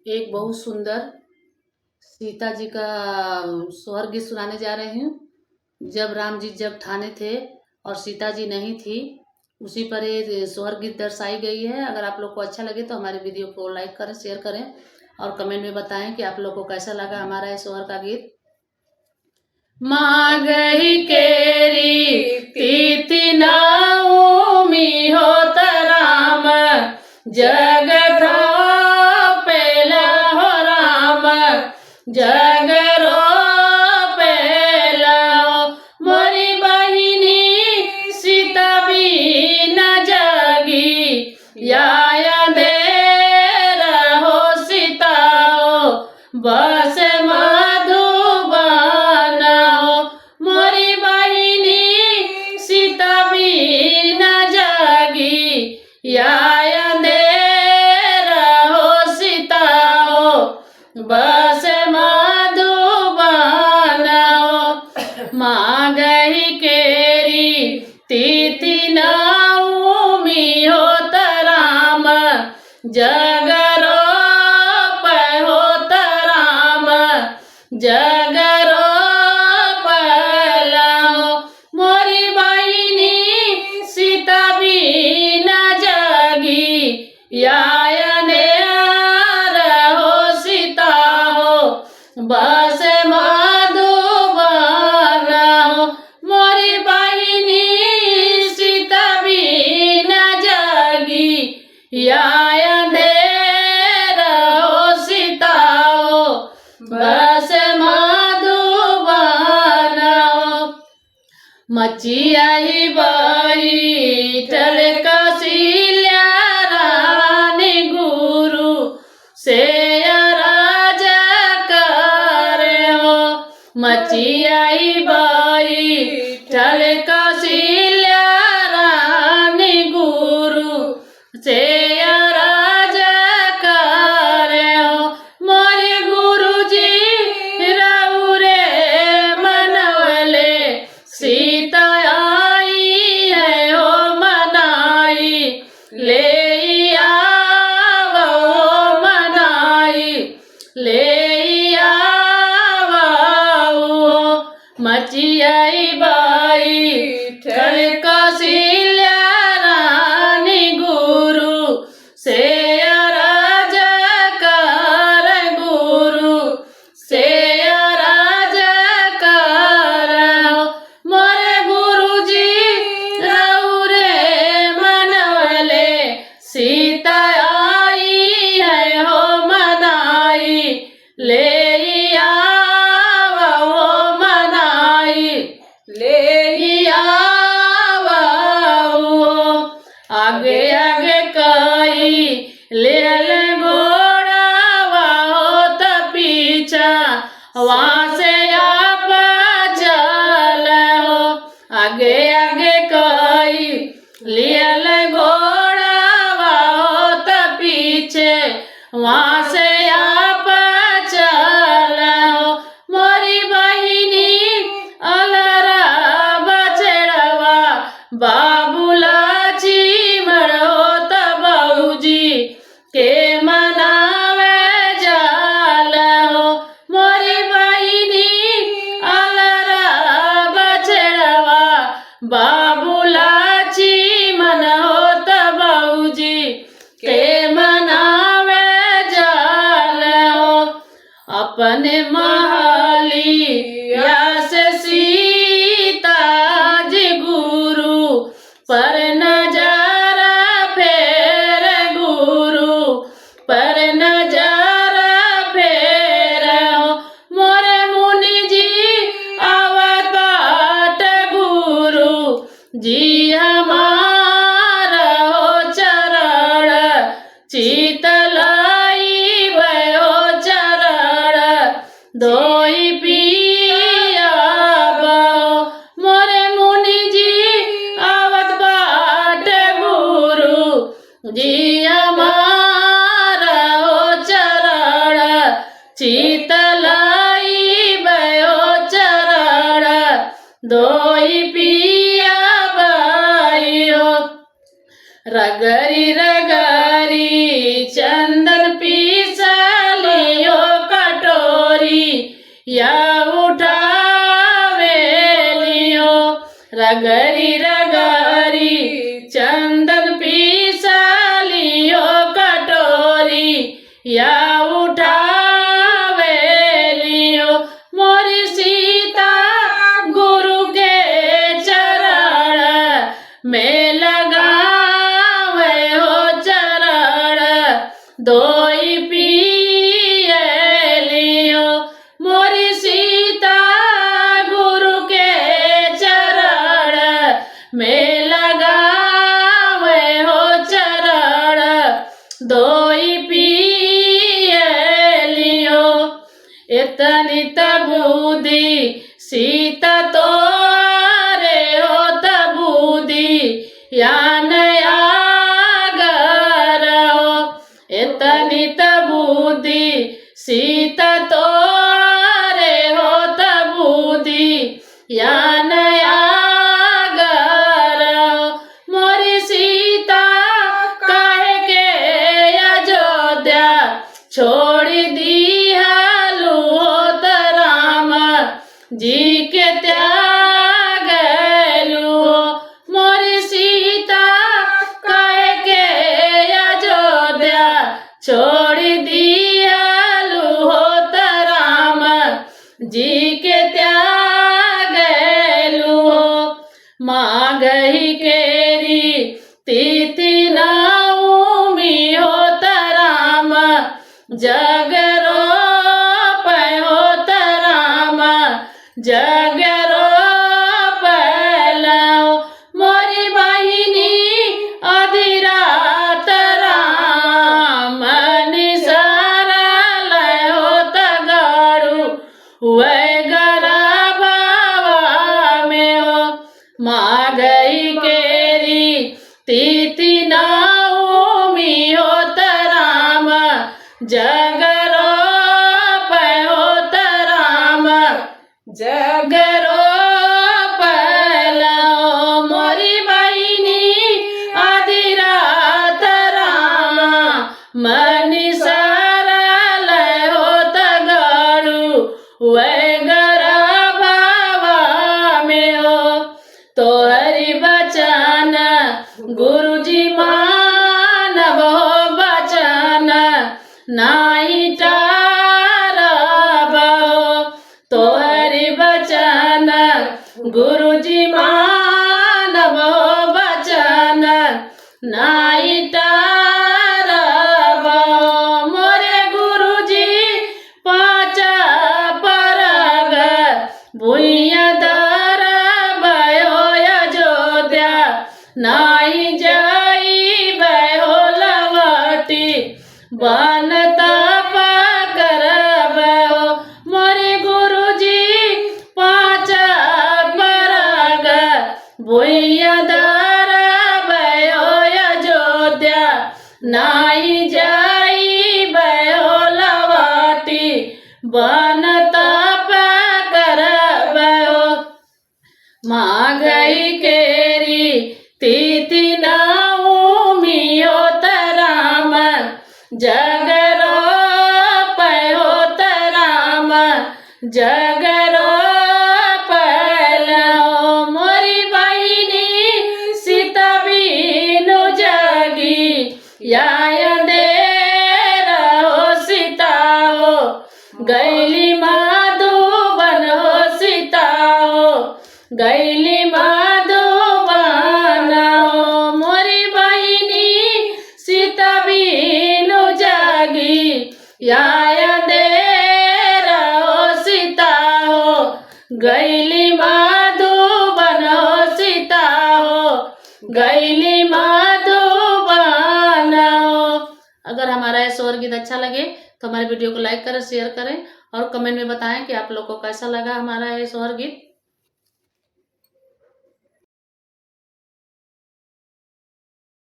एक बहुत सुंदर सीता जी का सोहर गीत सुनाने जा रही हूँ। जब राम जी जब ठाने थे और सीता जी नहीं थी, उसी पर ये सोहर गीत दर्शाई गई है। अगर आप लोग को अच्छा लगे तो हमारे वीडियो को लाइक करें, शेयर करें और कमेंट में बताएं कि आप लोग को कैसा लगा हमारा ये सोहर का गीत। माँ गई केरी तीति नाउमी होत राम जग पेला हो राम जग पेला हो मोरी बहिनी सीता भी न जगी या अंधेर हो सीता हो बस मधुबन हो मोरी बहिनी सीता भी न जगी या अंधेर हो सीता हो बस मधुबन हो माँ गई केरी तीति नाउमी होत राम जगरो होत राम जगरो पलाओ मोरी बहिनी सीता भी न जगी या अंधेर हो सीता हो बस मधुबन हो मोरी बहिनी सीता भी न जगी या अंधेर हो सीता हो बस मधुबन हो मचियाई बैठल कौशल्या रानी गुरु से राज करे हो मचियाई बैठल कौशल्या रानी गुरु से राज करे हो मोरे गुरुजी रउरे मनवले सीता आई है हो मनाई ले आवो मनाई ले आवो मचियाई बाई ठल कौशल्या रानी गुरु से राज कर गुरु से राज कर मोरे गुरुजी रउरे मनवले सीता आई है हो मनाई ले आवो मनाई ले आवो आगे आगे कई ले घोड़ा हो पीछा वहाँ से आप चल हो आगे आगे कई लियल घोड़ा हो पीछे वहाँ से आप चल हो मोरी बहिनी अलरा बचड़वा बाबूला चिमड़ हो तबूजी के मनावे जाल हो मोरी बहिनी अलरा बचड़वा बाबूला चिमन हो तबूजी के मनावे जाल हो अपने महलिया से सीता जी गुरु पर नजर फेर गुरु पर नजर फेर मोरे मुनि जी आवत बाट गुरु जी हमारा हो चरण चितलाई भयो चरण दोई पिया मोरे मुनि जी आवत बाट गुरु जी हमारा हो चरण चितलाई भयो चरण दोई पिया बाइयो रगरी रगरी चंदन पीसल रगरी रगरी चंदन पीसलियो कटोरी या उठावे लियो मोरी सीता गुरु के चरण में लगावे हो चरण दोई पिए लियो मोरी सीता गुरु के चरण में लगावे हो चरण दोई पिए लियो इतनी तबूदी सीता तो रे हो तबूदी या नया गरो इतनी तबूदी सीता तो रे हो तबूदी या नया गरो मोरी सीता काहे के अयोध्या छोड़ दी हालू होत राम जी के त्याग लू मोरी सीता काहे के अयोध्या छोड़ दी हालू होत राम जी के त्याग लू माँ गई केरी तिथि नवमी होत राम जगरो होत राम जगरो पहलाओ मोरी बहिनी अधिरात राम निसरल होत गड़ू वै गरबा में हो माँ गई केरी तिथि नवमी होत राम जगरो होत राम जगरो पहलाओ मोरी बहिनी अधिरात राम मनी सरल होत गड़ू वै गरबा में हो तो हरि बचन गुरु जी मानव बचन नाई टारब तो हरि बचन गुरु जी मानव बचन नाई टारब मोरे गुरु जी पाँच परग भुइया धरब अयोध्या नाई जाइबै हो लवटी बन तप करब मोरे गुरु जी पाँच परग भुइया धरब अयोध्या नाई जाइबै हो लवटी बन तप करब माँ गई केरी तिथि नवमी होत राम जगरो होत राम जगरो पहलाओ मोरी बहिनी सीता बीनु जगी या अंधेर हो सीता हो गैली मधुबन हो सीता हो गैली मधुबन हो मोरी बहिनी सीता बीनु जगी या अंधेर हो सीता हो गैली मधुबन हो सीता हो गैली मधुबन हो। अगर हमारा ये स्वर गीत अच्छा लगे तो हमारे वीडियो को लाइक करें शेयर करें और कमेंट में बताएं कि आप लोग को कैसा लगा हमारा ये स्वर गीत।